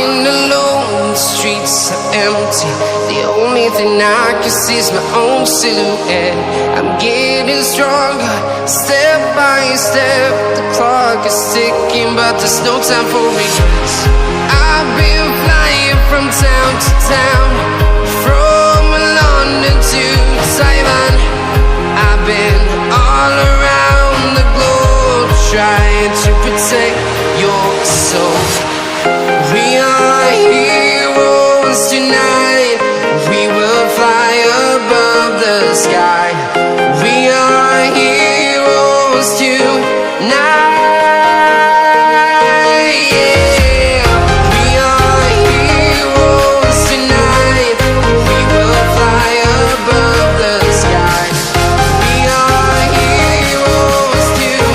walking alone, the streets are empty. The only thing I can see is my own silhouette. I'm getting stronger, step by step. The clock is ticking, but there's no time for regrets. I've been flying from town to town, from London to Taiwan. I've been all around the globe, trying to protect your soul. We are heroes tonight. We will fly above the sky. We are heroes tonight. Yeah. We are heroes tonight. We will fly above the sky. We are heroes tonight.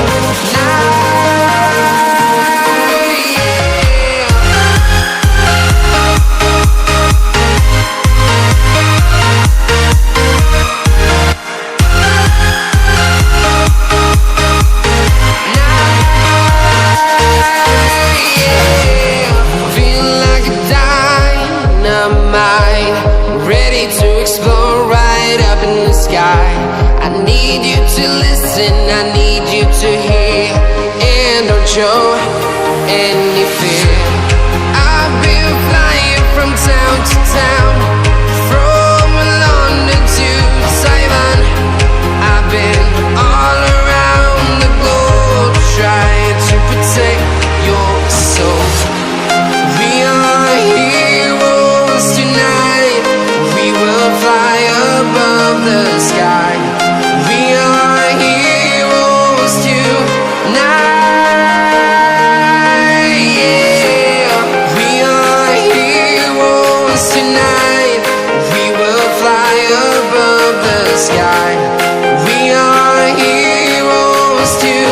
Ready to explore right up in the sky. I need you to listen, I need you to hear, and don't show any fear. I've been flying from town to town, from London to Taiwan. I've been all around the globe, trying to protect your soul. We are heroes tonight. We will fly above the sky. We are heroes tonight. Yeah. We are heroes tonight. We will fly above the sky. We are heroes tonight.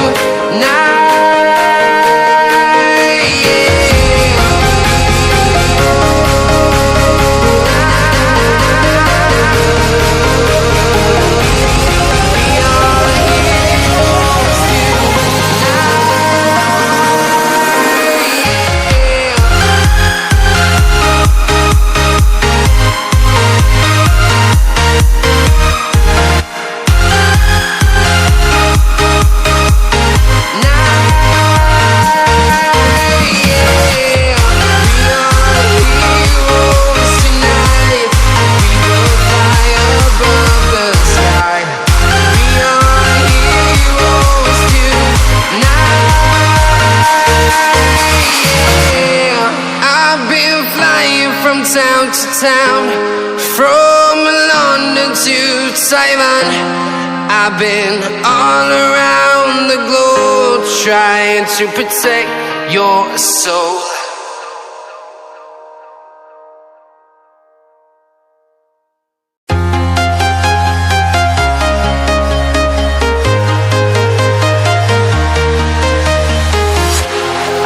Town to town, from London to Taiwan. I've been all around the globe, trying to protect your soul.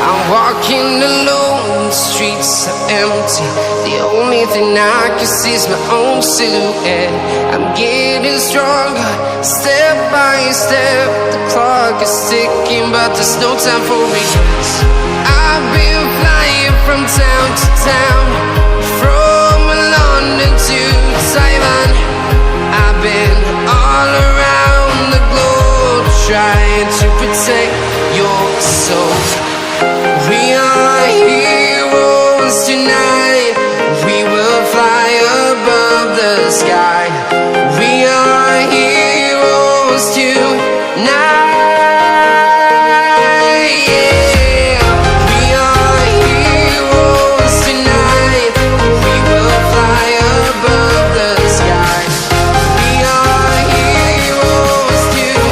I'm walking alone, the streets are empty. The only thing I can see is my own silhouette. I'm getting stronger, step by step. The clock is ticking, but there's no time for regrets. I've been flying from town to town, from London to Taiwan. I've been all around the globe, trying to protect your soul. We are heroes tonight. We will fly above the sky. We are heroes tonight. Yeah. We are heroes tonight. We will fly above the sky. We are heroes tonight.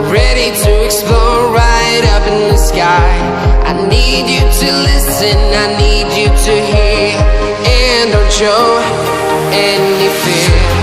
Ready to explore right up in the sky. I need you to listen, I need you to hear, and don't show any fear.